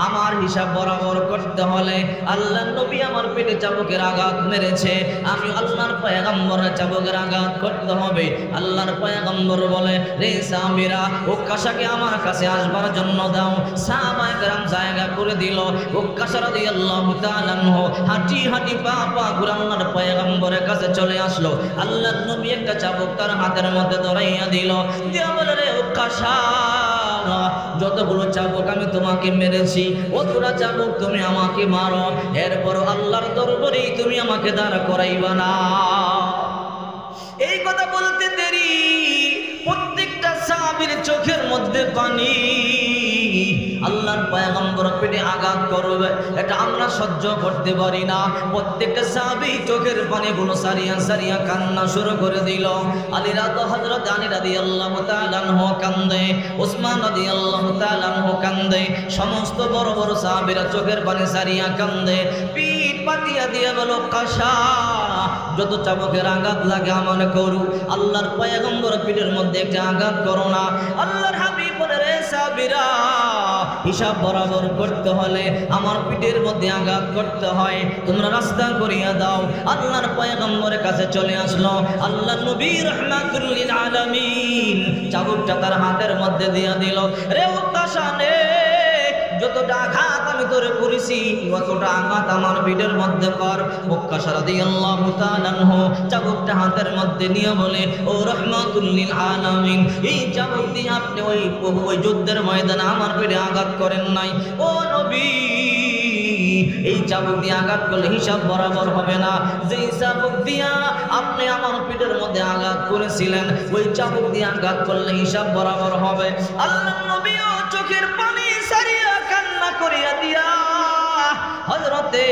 আমার হিসাব বরাবর করতে হলে আল্লাহর নবী আমার পেটে চাবুকের আঘাত মেরেছে, আমি আল্লাহর পয়গম্বরের চাবুকের আঘাত করতে হবে। আল্লাহর পয়গম্বর বলে, রে সাহাবীরা উক্কাশাকে আমার কাছে আসবার জন্য দাও। সাহাবায়ে কেরাম জায়গা করে দিল। উক্কাশা রাদিয়াল্লাহু তাআলা আনহু হাঁটি হাঁটি পা পা করে আল্লাহর পয়গম্বরের কাছে চলে আসলো। আল্লাহর নবী একটা চাবুক তার হাতের মধ্যে ধরাইয়া দিল, দিয়া বলে, রে উক্কাশা যতগুলো চাবুক আমি তোমাকে মেরেছি অতটা চাবুক তুমি আমাকে মারো, এরপর আল্লাহর দরবারে তুমি আমাকে দাঁড় করাইবা না। এই কথা বলতে দেরি প্রত্যেকটা সাহাবীর চোখের মধ্যে পানি। আল্লাহর পয়গম্বর পেটে আঘাত করবে, এটা আমরা সহ্য করতে পারি না। প্রত্যেকটা সাহাবী চোখের পানিগুলো সারিয়া সারিয়া কান্না শুরু করে দিল। হযরত আলী রাদিয়াল্লাহু তাআলা আনহু কান্দে, ওসমান রাদিয়াল্লাহু তাআলা আনহু কান্দে, সমস্ত বড় বড় সাহাবীরা চোখের পানি সারিয়া কান্দে। পিঠ পাতিয়া দিয়ে বলো কাশা যত চাবুকের আঘাত লাগে আমার করু, আল্লাহর পয়গম্বর পিঠের মধ্যে একটা আঘাত করো না। আল্লাহর হাবিব বলে রে সাহাবীরা হিসাব বরাবর করতে হলে আমার পিঠের মধ্যে আঘাত করতে হয়, তোমরা রাস্তা করিয়া দাও। আল্লাহর পয়গম্বরের কাছে চলে আসলো আল্লাহ নবী রাহমাতুল লিল আলামিন, চাবুকটা তার হাতের মধ্যে দিয়া দিল। রে উকাশা নে, যতটা আঘাত আমি তোরে করেছি অতটা আঘাত আমার পিঠের মধ্যে কর। উকাশা রাদিয়াল্লাহু তাআলা আনহু চাবুকটা হাতের মধ্যে নিয়ে বলে, ও রাহমাতুল লিল আলামিন, এই চাবুক দিয়ে আপনি ওই যুদ্ধের ময়দানে আমার পিঠে আঘাত করেন নাই। ও নবী, এই চাবুক দিয়ে আঘাত করলে হিসাব বরাবর হবে না। যেই চাবুক দিয়া আপনি আমার পিঠের মধ্যে আঘাত করেছিলেন ওই চাবুক দিয়ে আঘাত করলে হিসাব বরাবর হবে। আল্লাহর নবীও চোখের পানি সারিয়া কান্না করিয়া দিয়া হযরতে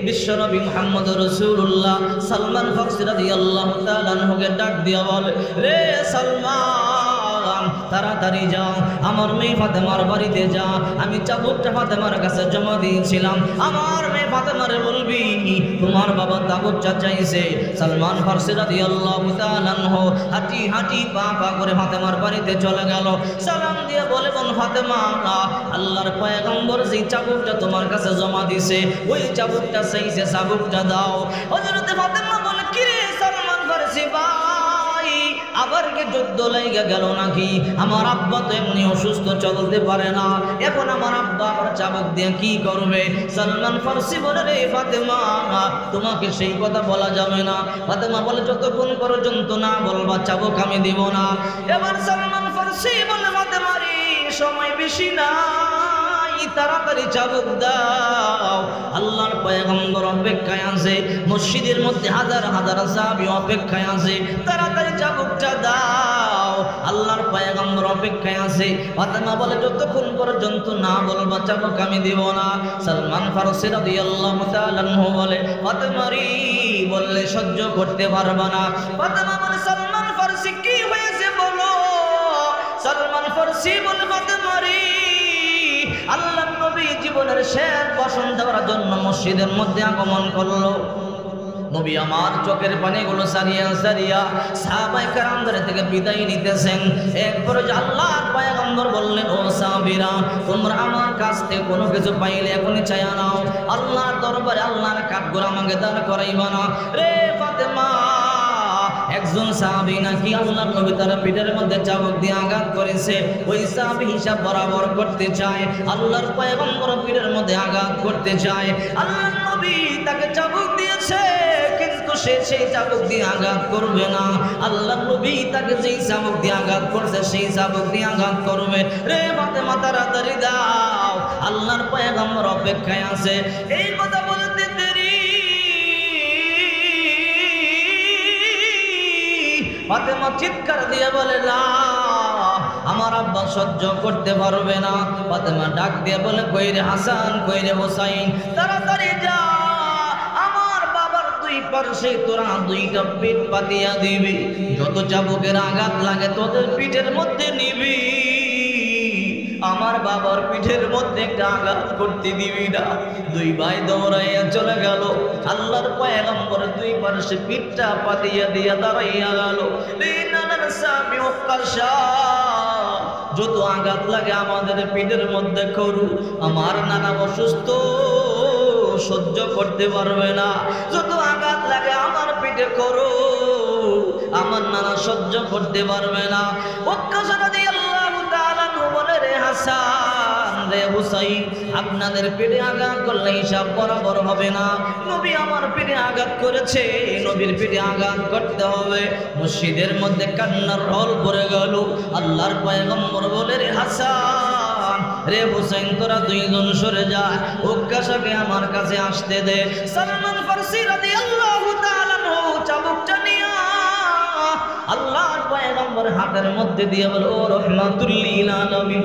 বিশ্বনবী মুহাম্মদ রাসূলুল্লাহ সালমান ফারসি রাদিয়াল্লাহু তাআলা আনহুকে ডাক দিয়া বলে, রে সালমান, তাড়াতাড়ি যাও, আমার মেয়ে ফাতেমার বাড়িতে যা। আমি চাবুকটা ফাতেমার কাছে জমা দিয়েছিলাম, আমার মেয়ে ফাতেমারে বলবি তোমার বাবা চাবুকটা চাইছে। সালমান ফারসি রাদিয়াল্লাহু তাআলা আনহু হাঁটি হাঁটি পা পা করে ফাতেমার বাড়িতে চলে গেল। সালাম দিয়ে বলে, বোন ফাতেমা, আল্লাহর পয়গম্বর যে চাবুকটা তোমার কাছে জমা দিছে ওই চাবুকটা চাইছে, চাবুকটা দাও। হযরতে ফাতেমা বলে, কি রে সালমান ফারসি ভাই, আবার কি যুদ্ধ লেগে গেল নাকি? আমার আব্বা তো এমনি অসুস্থ, চলতে পারে না, এখন আমার আব্বা আমার চাবুক দিয়ে কি করবে? সালমান ফারসি বলে, রে ফাতেমা, তোমাকে সেই কথা বলা যাবে না। ফাতেমা বলে, যতক্ষণ পর্যন্ত না বলবা চাবুক আমি দিব না। এবার সালমান ফারসি বলে, ফাতেমা রে, সময় বেশি না, তাড়াতাড়ি চাবুক দাও। আল্লাহর পয়গম্বর অপেক্ষায় আছে, মসজিদের মধ্যে হাজার হাজার সাহাবী অপেক্ষায় আছে, তাড়াতাড়ি চাবুকটা দাও। আল্লাহর পয়গম্বর অপেক্ষায় আছে। ফাতেমা বলে, যতক্ষণ পর্যন্ত না বলবা চাবুক আমি দেব না। সালমান ফারসি রাদিয়াল্লাহু তাআলা আনহু বলে, ফাতেমা রে, বললে সহ্য করতে পারবা না। ফাতেমা বলে, সালমান ফারসি কি হয়েছে বলো। সালমান ফারসি বলে, ফাতেমা রে, আল্লাহর নবী জীবনের শেষ ভাষণ দেওয়ার জন্য মসজিদের মধ্যে আগমন করলো। নবী আমার চোখের পানিগুলো সারিয়া সারিয়া সাহাবায়ে কেরামদের থেকে বিদায় নিতেছেন। এরপর আল্লাহর পয়গম্বর বললেন, ও সাহাবীরা, তোমরা আমার কাছ থেকে কোনো কিছু পাইলে এখনই চাইয়া নাও, আল্লাহর দরবারে আল্লাহর কাঠগড় আমাকে দাঁড় করাইবা না। রে ফাতেমা, একজন সাহাবী নাকি আল্লাহর নবী তার পিঠের মধ্যে চাবুক দিয়ে আঘাত করেছে, ওই সাহাবী হিসাব বরাবর করতে চায়, আল্লাহর পয়গম্বর পিঠের মধ্যে আঘাত করতে চায়। আল্লাহর নবী তাকে চাবুক দিয়েছে, কিন্তু সে সেই চাবুক দিয়ে আঘাত করবে না। আল্লাহর নবী তাকে যেই চাবুক দিয়ে আঘাত করছে সেই চাবুক দিয়ে আঘাত করবে। রে ফাতেমা, তাড়াতাড়ি দাও, আল্লাহর পয়গম্বর অপেক্ষায় আছে। এই কথা বলতে দেরি ফাতেমা চিৎকার দিয়ে বলে, না, আমার আব্বা সহ্য করতে পারবে না। ফাতেমা ডাক দিয়ে বলে, কই রে হাসান, কই রে হোসাইন, তাড়াতাড়ি যা, আমার বাবার দুই পার্শ্বে তোরা দুইটা পিঠ পাতিয়া দিবি, যত চাবুকের আঘাত লাগে তোদের পিঠের মধ্যে নিবি, আমার বাবার পিঠের মধ্যে একটা আঘাত করতে দিবি না। দুই ভাই দৌড়াইয়া চলে গেল। আল্লাহর পয়গম্বর দুই পাশে পিঠটা পাতিয়া দিয়া দাঁড়াইয়া গেল। যত আঘাত লাগে আমাদের পিঠের মধ্যে করু, আমার নানা অসুস্থ, সহ্য করতে পারবে না, যত আঘাত লাগে আমার পিঠে করু, আমার নানা সহ্য করতে পারবে না। উক্কাশা রাদিয়াল্লাহু তাআলা বলে, রে হাসান, রে হুসাইন, আপনাদের পেটে আঘাত করলে হিসাব বরাবর হবে না। নবী আমার পেটে আঘাত করেছে, নবীর পেটে আঘাত করতে হবে। মসজিদের মধ্যে কান্নার রোল পড়ে গেল। আল্লাহর পয়গম্বর বলে, রে হাসান, রে হুসাইন, তোরা দুইজন সরে যা, উক্কাশাকে আমার কাছে আসতে দে। সালমান ফারসি রাদিয়াল্লাহু তাআলা চাবুকটা নিয়া আল্লাহর পয়গম্বর হাতের মধ্যে দিয়ে বলে, ও রাহমাতুল লিল আলামিন,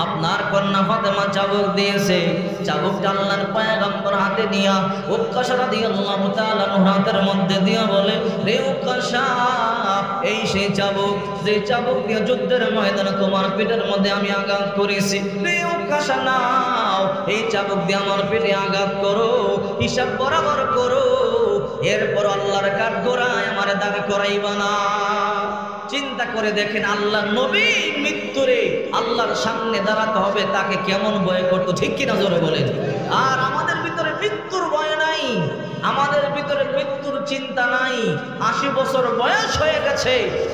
আপনার কন্যা ফাতেমা চাবুক দিয়েছে। চাবুকটা আল্লাহর পয়গম্বর হাতে নিয়া উক্কাশা রাদিয়াল্লাহু তাআলা হাতের মধ্যে দিয়া বলে, রে উক্কাশা, এই সেই চাবুক, যে চাবুক দিয়ে যুদ্ধের ময়দানে তোমার পেটের মধ্যে আমি আঘাত করেছি। রে উক্কাশা, নাও, এই চাবুক দিয়ে আমার পেটে আঘাত করো, হিসাব বরাবর করো, এরপর আল্লাহর কাঠ গোড়ায় আমার দাগ করাইবা না। চিন্তা করে দেখেন, আল্লাহর নবী মৃত্যুরে আল্লাহর সামনে দাঁড়াতে হবে, তাকে কেমন ভয় করতো, ঠিক কিনা জোরে বলেন। আর আমাদের ভিতরে মৃত্যুর ভয় নাই, আমাদের ভিতরে মৃত্যুর চিন্তা নাই। 80 বছর বয়স হয়ে গেছে,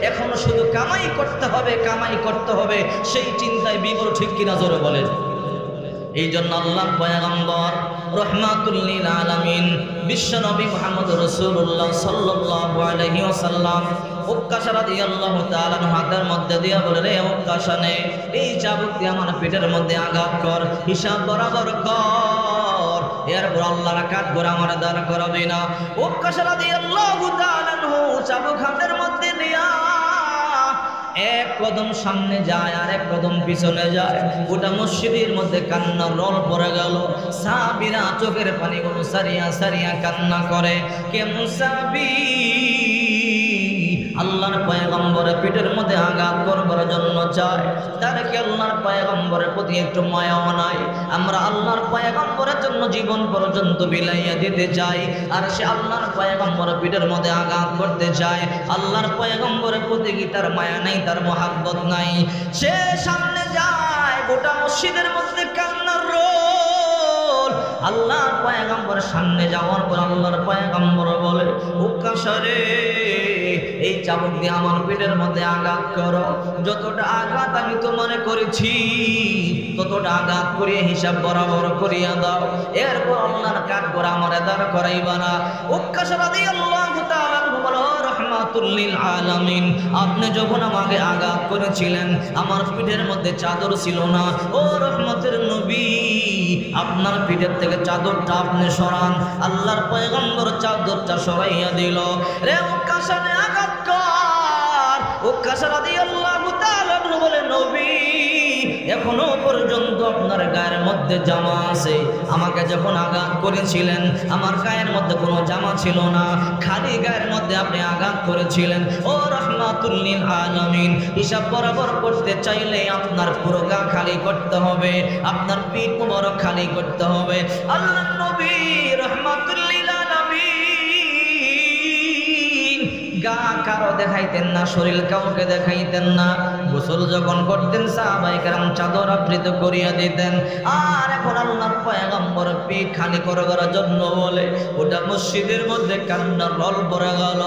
এখনো শুধু কামাই করতে হবে, কামাই করতে হবে, সেই চিন্তায় বিবর, ঠিক কিনা জোরে বলেন। এই জন্য আল্লাহর পয়গম্বর রাহমাতুল লিল আলামিন বিশ্ব নবী মুহাম্মদ রাসূলুল্লাহ সাল্লাল্লাহু আলাইহি ওয়াসাল্লাম উক্কাশা রাদিয়াল্লাহু তাআলা হাতের মধ্যে দিয়া বলে, রে উক্কাশা, নে, এই চাবুক দিয়ে আমার পেটের মধ্যে আঘাত কর, হিসাব বরাবর কর, এরপর আল্লাহর কাঠ গোড়া আমার দাঁড় করাবে না। উক্কাশা রাদিয়াল্লাহু তাআলা চাবুক হাতের মধ্যে নিয়া এক কদম সামনে যায় আর এক কদম পিছনে যায়। গোটা মসজিদের মধ্যে কান্নার রোল পড়ে গেল। সাহাবীরা চোখের পানিগুলো সারিয়া সারিয়া কান্না করে। কেমন সাহাবী আল্লাহর পয়গম্বরের পেটের মধ্যে আঘাত করবার জন্য চায়, তার কি আল্লাহর পয়গম্বরের প্রতি একটু মায়াও নাই? আমরা আল্লাহর পয়গম্বরের জন্য জীবন পর্যন্ত বিলাইয়া দিতে চাই, আর সে আল্লাহর পয়গম্বরের পেটের মধ্যে আঘাত করতে চায়। আল্লাহর পয়গম্বরের প্রতি কি তার মায়া নাই, তার মহাব্বত নাই? সে সামনে যায়, গোটা মসজিদের মধ্যে কান্নার রোল। আল্লাহর পয়গম্বরের সামনে যাওয়ার পর আল্লাহর পয়গম্বর বলে, উক্কাশা রে, এই চাবুক দিয়ে আমার পেটের মধ্যে আঘাত করো, যতটা আঘাত আমি তোমার করেছি ততটা আঘাত করিয়ে হিসাব বরাবর করিয়া দাও, এরপর আল্লাহর কাঠ গোড়া আমার দাঁড় করাইবা না। উক্কাশা রাদিয়াল্লাহু তাআলা বলে, রাহমাতুল লিল আলামিন, আপনি যখন আমাকে আঘাত করেছিলেন আমার পিঠের মধ্যে চাদর ছিল না। ও রহমতের নবী, আপনার পিঠের থেকে চাদরটা আপনি সরান। আল্লাহর পয়গম্বর চাদরটা সরাইয়া দিল। রে উক্কাশা, আঘাত কর। উক্কাশা রাদিয়াল্লাহু তাআলা বলে, নবী, এখনো পর্যন্ত আপনার গায়ের মধ্যে জামা আছে। আমাকে যখন আঘাত করেছিলেন আমার গায়ের মধ্যে কোনো জামা ছিল না, খালি গায়ের মধ্যে আপনি আঘাত করেছিলেন। ও রাহমাতুল লিল আলামিন, হিসাব বরাবর করতে চাইলে আপনার পুরো গা খালি করতে হবে, আপনার পিঠ মোবারক খালি করতে হবে। আল্লাহর নবী রাহমাতুল লিল আলামিন গা কারো দেখাইতেন না, শরীর কাউকে দেখাইতেন না। গোসল যখন করতেন সাহাবায়ে কেরাম চাদর আবৃত করিয়া দিতেন। আর এখন আল্লাহর পয়গম্বর পিঠ খালি করার জন্য বলে ওটা মসজিদের মধ্যে কান্নার রোল পড়ে গেল।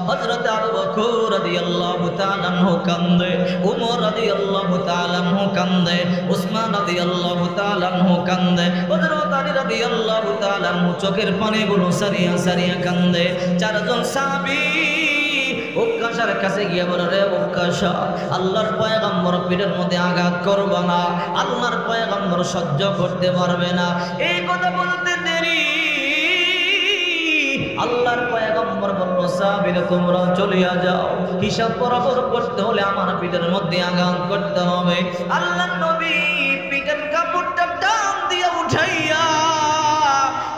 হযরত আবু বকর রাদিয়াল্লাহু তাআলা আনহু কান্দে, ওমর রাদিয়াল্লাহু তাআলা আনহু কান্দে, উসমান রাদিয়াল্লাহু তাআলা আনহু কান্দে, হযরত আলী রাদিয়াল্লাহু তাআলা আনহু চোখের পানিগুলো সারিয়া সারিয়া কান্দে। চারজন সাহাবী উক্কাশার কাছে গিয়ে বলে, রে উক্কাশা, আল্লাহর পয়গম্বর পিঠের মধ্যে আঘাত করবে না, আল্লাহর পয়গম্বর সহ্য করতে পারবে না। এই কথা বলতে দেরি আল্লাহর পয়গম্বর বলল, সাহাবীরা তোমরা চলিয়া যাও, হিসাব বরাবর করতে হলে আমার পিঠের মধ্যে আঘাত করতে হবে। আল্লাহর নবী পিঠের কাপড়টা টান দিয়ে উঠাইয়া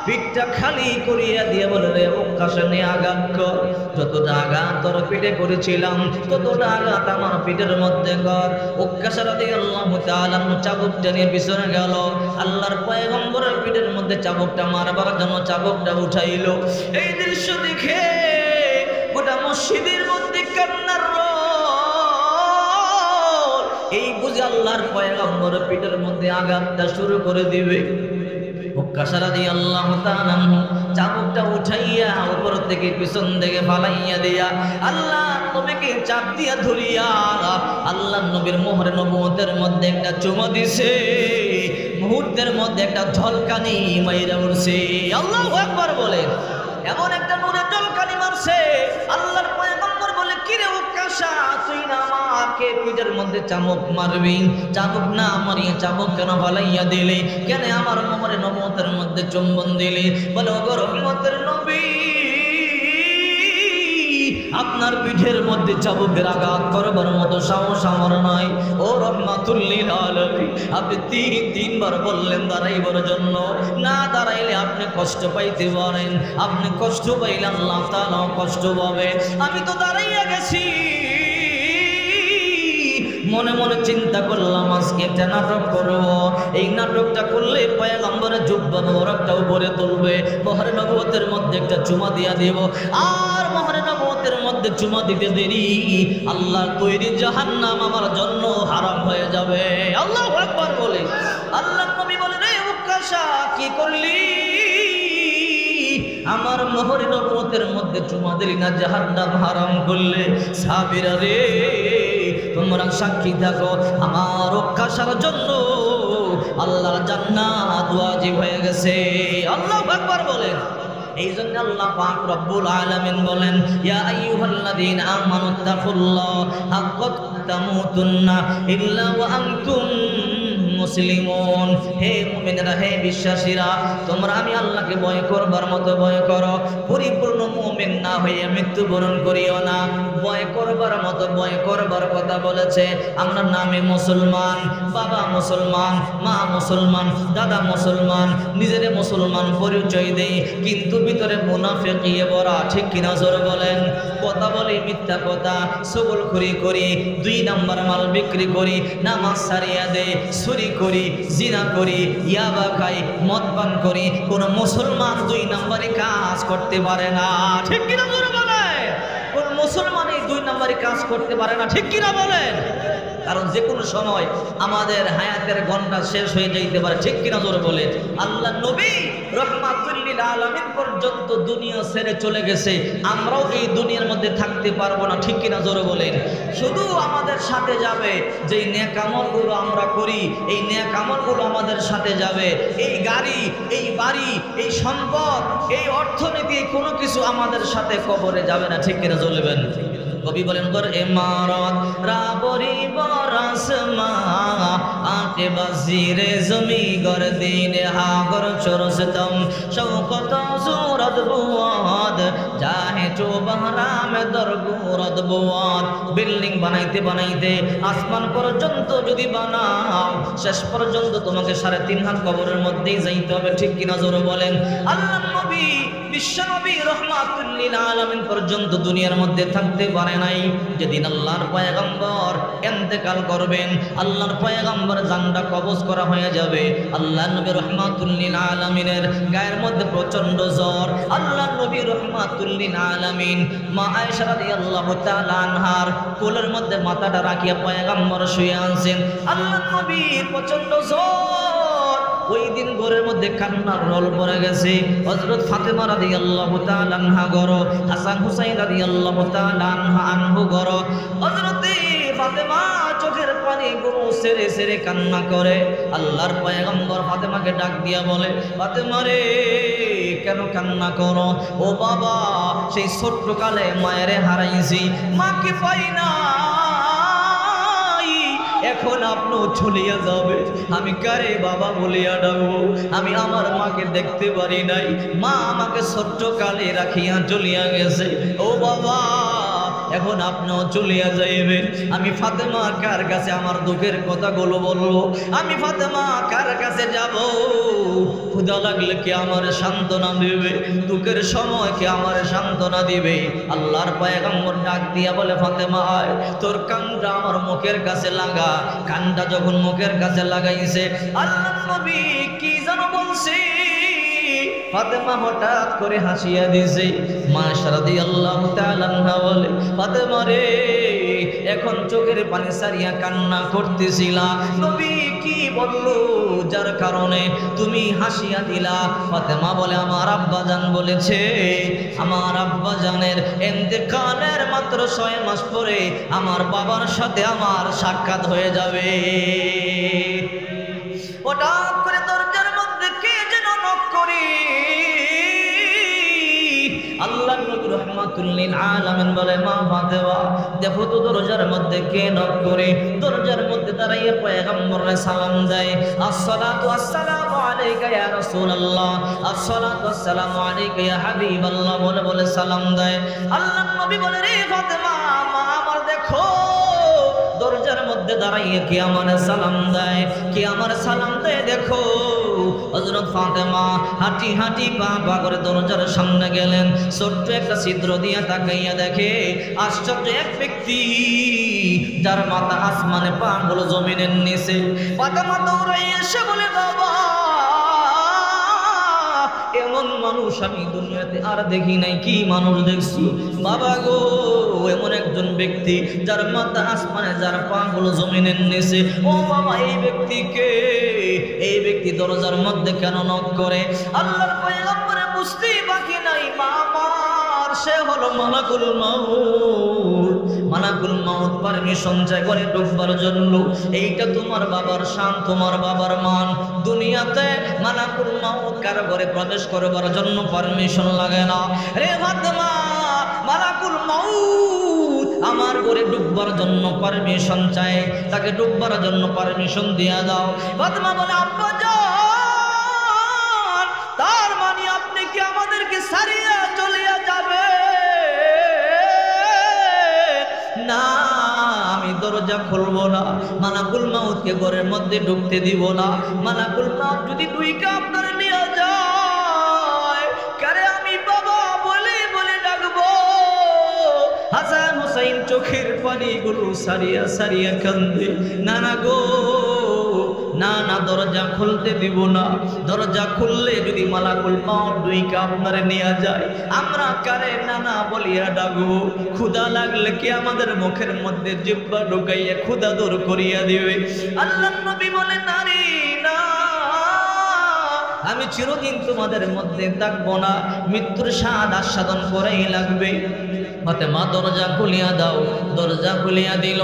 পিঠটা খালি করিয়া দিয়ে বলে, রে উক্কাশা, নিয়ে আঘাত কর। যতটা আঘাত তোর পিঠে করেছিলাম ততটা আঘাত আমার পিঠের মধ্যে কর। উক্কাশা রাদিয়াল্লাহু তাআলা চাবুকটা নিয়ে পিছনে গেল। আল্লাহর পয়গম্বরের পিঠের মধ্যে চাবুকটা মারবার জন্য চাবুকটা উঠাইল। এই দৃশ্য দেখে গোটা মসজিদের মধ্যে কান্নার রোল। এই বুঝে আল্লাহর পয়গম্বরের পিঠের মধ্যে আঘাতটা শুরু করে দিবে। উক্কাশা রাদিয়াল্লাহু তাআলা চাবুকটা উঠাইয়া উপর থেকে পিছন থেকে ফালাইয়া দিয়া আল্লাহ নবীকে চাপ দিয়া ধরিয়া আল্লাহ নবীর মোহরে নবুয়তের মধ্যে একটা চুমা দিছে। মুহূর্তের মধ্যে একটা ঝলকানি মাইরা উঠছে। আল্লাহু আকবার বলেন। এমন একটা নূরের ঝলকানি মারছে। আল্লাহর পয়গম্বর বলে, কিরে উকাশা, তুই না আমাকে পিঠের মধ্যে চাবুক মারবি? চাবুক না মারিয়ে চাবুক কেন ফালাইয়া দিলি? কেন আমার মোহরে নবুয়তের মধ্যে চুম্বন দিলি? বলে, ওগো রহমতের নবী, আপনার পিঠের মধ্যে চাবুকের আঘাত করবার মতো সাহস আমার নাই। ও রহমাতুল লিল আলামিন, আপনি তিনবার বললেন দাঁড়াইবার জন্য, না দাঁড়াইলে আপনি কষ্ট পাইতে পারেন। আপনি কষ্ট পাইলে আল্লাহ তাআলাও কষ্ট পাবে। আমি তো দাঁড়াইয়া গেছি। মনে মনে চিন্তা করলাম আজকে একটা নাটক করব। এই নাটকটা করলে পয়গম্বরের জুব্বা মোবারকটা উপরে তুলবে, মোহরে নবুয়তের মধ্যে একটা চুমা দিয়া দেব। আর মোহরে নবুয়তের মধ্যে চুমা দিতে দেরি আল্লাহর তৈরি জাহান্নাম আমার জন্য হারাম হয়ে যাবে। আল্লাহু আকবার বলে। আল্লাহর নবী বলেন, রে উকাশা, কি করলি? আমার মোহরে নবুয়তের মধ্যে চুমা দিলি না, জাহান্নাম হারাম করলে। সাহাবীরা রে, তোমরা সাক্ষী থাকো, আমার উকাশার জন্য আল্লাহর জান্নাত ওয়াজিব হয়ে গেছে। আল্লাহু আকবার বলেন। এই জন্য আল্লাহ পাক রব্বুল আলামিন বলেন, ইয়া আইয়ুহাল্লাযীনা আমানুত্তাকুল্লাহ হাক্কা তামুতুন্না ইল্লা ওয়া আনতুম মুসলিমুন। হে মুমিনেরা, হে বিশ্বাসীরা, তোমরা আমি আল্লাহকে ভয় করবার মতো ভয় করো। পরিপূর্ণ মুমিন না হয়ে মৃত্যুবরণ করিও না। ভয় করবার মতো ভয় করবার কথা বলেছে। আমরা নামে মুসলমান, বাবা মুসলমান, মা মুসলমান, দাদা মুসলমান, নিজেরে মুসলমান পরিচয় দেই, কিন্তু ভিতরে মুনাফিকিয়ে ভরা। ঠিক কিনা জোরে বলেন। কথা বলি মিথ্যা কথা, চগলখড়ি করি, 2 নাম্বার মাল বিক্রি করি, নামাজ ছাড়িয়া দেই, চুরি করি, জিনা করি, ইয়াবা খাই, মদ পান করি। কোন মুসলমান 2 নাম্বারি কাজ করতে পারে না। ঠিক কিনা জোরে বলেন। কোন মুসলমান এই 2 নাম্বারি কাজ করতে পারে না। ঠিক কিনা বলেন। কারণ যে কোনো সময় আমাদের হায়াতের ঘন্টা শেষ হয়ে যাইতে পারে। ঠিক কিনা জোরে বলেন। আল্লাহ নবী রহমাতুল লিল আলামিন পর্যন্ত দুনিয়া ছেড়ে চলে গেছে, আমরাও এই দুনিয়ার মধ্যে থাকতে পারবো না। ঠিক কিনা জোরে বলেন। শুধু আমাদের সাথে যাবে যে নেক আমলগুলো আমরা করি, এই নেক আমলগুলো আমাদের সাথে যাবে। এই গাড়ি, এই বাড়ি, এই সম্পদ, এই অর্থনীতি, কোনো কিছু আমাদের সাথে কবরে যাবে না। ঠিক কিনা চলবেন। কবি বলেন, গর ইমারত রাবরি বরাসমা আকে বাজিরে জমি গর দিন হাগর চরসতম শৌকত সুরত বুয়াদ চাহে চো বহরাম দরগুরত বুয়াদ। বিল্ডিং বানাইতে বানাইতে আসমান পর্যন্ত যদি বানাও, শেষ পর্যন্ত তোমাকে 3.5 হাত কবরের মধ্যেই যাইতে হবে। ঠিক কিনা জোরে বলেন। আল্লাহ নবী, বিশ্ব নবী রহমাতুল লিল আলামিন পর্যন্ত দুনিয়ার মধ্যে থাকতে পারে নাই। যেদিন আল্লাহর পয়গম্বর ইন্তেকাল করবেন, আল্লাহর পয়গম্বর জানটা কবজ করা হয়ে যাবে, আল্লাহর নবী রহমাতুল লিল আলামিনের গায়ের মধ্যে প্রচন্ড জ্বর। আল্লাহর নবী রহমাতুল লিল আলামিন মা আয়েশা রাদিয়াল্লাহু তাআলা আনহার কোলের মধ্যে মাথাটা রাখিয়া পয়গম্বর শুয়ে আছেন। আল্লাহর নবীর প্রচন্ড জ্বর। ওই দিন ঘরের মধ্যে কান্নার রোল পড়ে গেছে। হযরত ফাতেমা রাদিয়াল্লাহু তাআলা আনহা গরো, হাসান হুসাইন রাদিয়াল্লাহু তাআলা আনহু গরো। হযরতে ফাতেমা চোখের পানি গুলো সেরে সেরে কান্না করে। আল্লাহর পয়গম্বর ফাতেমাকে ডাক দিয়া বলে, ফাতেমা রে, কেন কান্না করো? ও বাবা, সেই ছোট্ট কালে মায়েরে হারাইছি, মাকে পাই না, এখন আপনিও চলিয়া যাবে, আমি কারে বাবা বলিয়া ডাকবো? আমি আমার মাকে দেখতে পারি নাই, মা আমাকে ছোট্ট কালে রাখিয়া চলিয়া গেছে। ও বাবা, এখন আপনিও চলিয়া যাইবেন। আমি ফাতেমা কার কাছে আমার দুঃখের কথাগুলো বলবো? আমি ফাতেমা কার কাছে যাব? ক্ষুধা লাগলে কি আমার সান্ত্বনা দিবে? দুঃখের সময় কি আমার সান্ত্বনা দিবে? আল্লাহর পয়গম্বর ডাক দিয়া বলে, ফাতেমা আয়, তোর কানটা আমার মুখের কাছে লাগা। কানটা যখন মুখের কাছে লাগাইছে, আল্লাহর নবী কি যেন বলছে, ফাতেমা হঠাৎ করে হাসিয়া দিছে। মা রাদিয়াল্লাহু তাআলা আনহা বলে, ফাতেমা রে, এখন চোখের পানি সারিয়া কান্না করতেছিলা। নবী কি বলল যার কারণে তুমি হাসিয়া দিলা? ফাতেমা বলে আমার আব্বাজান বলেছে, আমার আব্বাজানের ইন্তেকালের মাত্র 6 মাস পরে আমার বাবার সাথে আমার সাক্ষাৎ হয়ে যাবে। হঠাৎ করে দরজার মধ্যে কে যেন নক করে। আল্লাহ নবী রাহমাতুল লিল আলামিন বলে, মা ফাতেমা দেখো তো দরজার মধ্যে কে নক করে। দরজার মধ্যে দাঁড়াইয়া পয়গম্বরে সালাম দেয়, আসসালাতু আসসালামু আলাইকা ইয়া রাসূলুল্লাহ, আসসালাতু আসসালামু আলাইকা ইয়া হাবিবাল্লাহ বলে বলে সালাম দেয়। আল্লাহ নবী বলে, রে ফাতেমা মা আমার দেখো দরজার মধ্যে দাঁড়াইয়া কে আমার সালাম দেয়, কে আমার সালাম দেয় দেখো। হযরত ফাতেমা হাঁটি হাঁটি পা পা করে দরজার সামনে গেলেন। ছোট্ট একটা ছিদ্র দিয়া তাকাইয়া দেখে আশ্চর্য এক ব্যক্তি, যার মাথা আসমানে, পা গুলো জমিনের নিচে। ফাতেমা দৌড়াইয়া এসে বলে, বাবা এমন মানুষ আমি দুনিয়াতে আর দেখি নাই। কি মানুষ দেখছো? বাবা গো এমন একজন ব্যক্তি যার মাথা আসমানে, যার পা গুলো জমিনের নিচে। ও বাবা এই ব্যক্তিকে, এই ব্যক্তি দরজার মধ্যে কেন নক করে? আল্লাহর পয়গম্বর বুঝতেই বাকি নাই, মা আমার সে হলো মালাকুল মাউত। মালাকুল মাউত পারমিশন চাই ঘরে ঢুকবার জন্য। এইটা তোমার বাবার শান, তোমার বাবার মান। দুনিয়াতে মালাকুল মাউত কারো ঘরে প্রবেশ করবার জন্য পারমিশন লাগে না। রে ফাতেমা মালাকুল মাউত আমার ঘরে ঢুকবার জন্য পারমিশন চাই, তাকে ঢুকবার জন্য পারমিশন দিয়া দাও। ফাতেমা বলে, আব্বা জান তার মানে আপনি কি আমাদেরকে সারিয়া চলিয়া যাবে? না আমি দরজা খুলবো না, মালাকুল মাউতকে ঘরের মধ্যে ঢুকতে দিব না। মালাকুল মাউত যদি দুইকা আপনার নিয়ে যায়, কারে আমি বাবা বলে বলে ডাকবো। হাসান হুসাইন চোখের পানিগুলো সারিয়া সারিয়া কান্দে, না না গো না না দরজা খুলতে দিব না। দরজা খুললে যদি মালাকুল মাউত দুইকা আপনারে নিয়ে যায়, আমরা কারে নানা বলিয়া ডাকবো। ক্ষুধা লাগলে কি আমাদের মুখের মধ্যে জিহ্বা ঢুকাইয়া ক্ষুধা দূর করিয়া দিবে? আল্লাহর নবী বলেন, নারী না আমি চিরদিন তোমাদের মধ্যে থাকবো না, মৃত্যুর স্বাদ আস্বাদন করেই লাগবে। ফাতেমা দরজা খুলিয়া দাও। দরজা খুলিয়া দিল।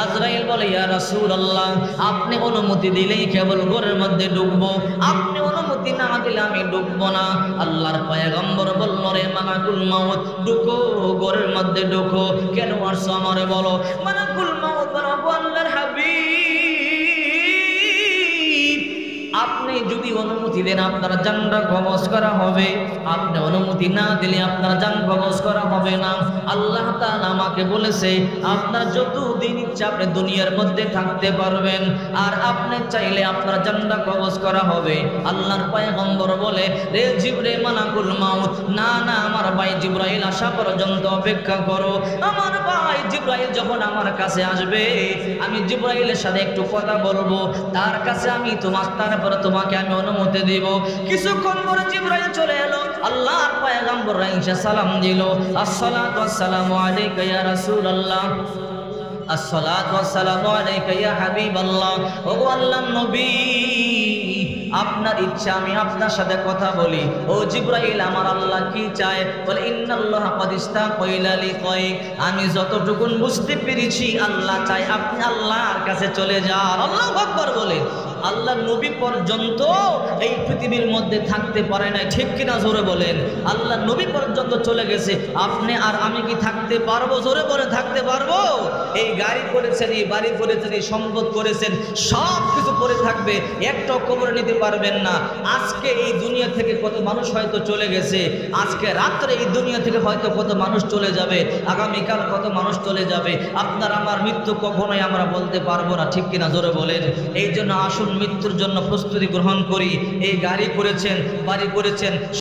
আজরাইল বলে, ইয়া রাসূলুল্লাহ আপনি অনুমতি দিলেই কেবল ঘরের মধ্যে ঢুকবো, আপনি অনুমতি না দিলে আমি ঢুকবো না। আল্লাহর পয়গম্বর বলল, রে মালাকুল মাউত ঢুকো, ঘরের মধ্যে ঢুকো। কেন আসছো আমারে বলো? মালাকুল মাউত বলে, আল্লাহর হাবিব আপনি যদি অনুমতি দেন আপনার জানটা কবজ করা হবে, আপনি অনুমতি না দিলে আপনার জান কবজ করা হবে না। আল্লাহ তাআলা আমাকে বলেছে আপনার যতদিন ইচ্ছা আপনি দুনিয়ার মধ্যে থাকতে পারবেন, আর আপনি চাইলে আপনার জানটা কবজ করা হবে। আল্লাহর পয়গম্বর বলে, রে জিবরাইল মালাকুল মাউত না না আমার ভাই জিবরাইল আসা পর্যন্ত অপেক্ষা করো। আমার ভাই জিবরাইল যখন আমার কাছে আসবে আমি জিবরাইলের সাথে একটু কথা বলবো, তার কাছে আমি তারপরে তোমাকে আমি অনুমতি দিব। কিছুক্ষণ পরে জিবরাইল চলে এলো। আল্লাহর পয়গম্বর এসে সালাম দিল, আসসালাতু আসসালামু আলাইকা ইয়া রাসূলুল্লাহ, আসসালাতু আসসালামু আলাইকা ইয়া হাবিবাল্লাহ। ওগো আল্লাহর নবী আপনার ইচ্ছা আমি আপনার সাথে কথা বলি। ও জিবরাইল আমার আল্লাহ কি চায়? বলে, ইন্নাল্লাহা ক্বাদ ইসতাকা ইলা লিকাইক। আমি যতটুকুন বুঝতে পেরেছি আল্লাহ চায় আপনি আল্লাহর কাছে চলে যান। আল্লাহু আকবার বলে। আল্লাহ নবী পর্যন্ত এই পৃথিবীর মধ্যে থাকতে পারে না, ঠিক কিনা জোরে বলেন? আল্লাহ নবী পর্যন্ত চলে গেছে, আপনি আর আমি কি থাকতে পারবো? জোরে বলে থাকতে পারবো? এই গাড়ি করেছেন, এই বাড়ি করেছেন, এই সম্পদ করেছেন, সব কিছু পড়ে থাকবে, একটাও কবরে নিতে পারবেন না। আজকে এই দুনিয়া থেকে কত মানুষ হয়তো চলে গেছে, আজকে রাত্রে এই দুনিয়া থেকে হয়তো কত মানুষ চলে যাবে, আগামীকাল কত মানুষ চলে যাবে। আপনার আমার মৃত্যু কখনোই আমরা বলতে পারবো না, ঠিক কিনা জোরে বলেন? এই জন্য আসুন মৃত্যুর জন্য প্রস্তুতি গ্রহণ করি। এই গাড়ি করেছেন, বাড়ি করেছেন,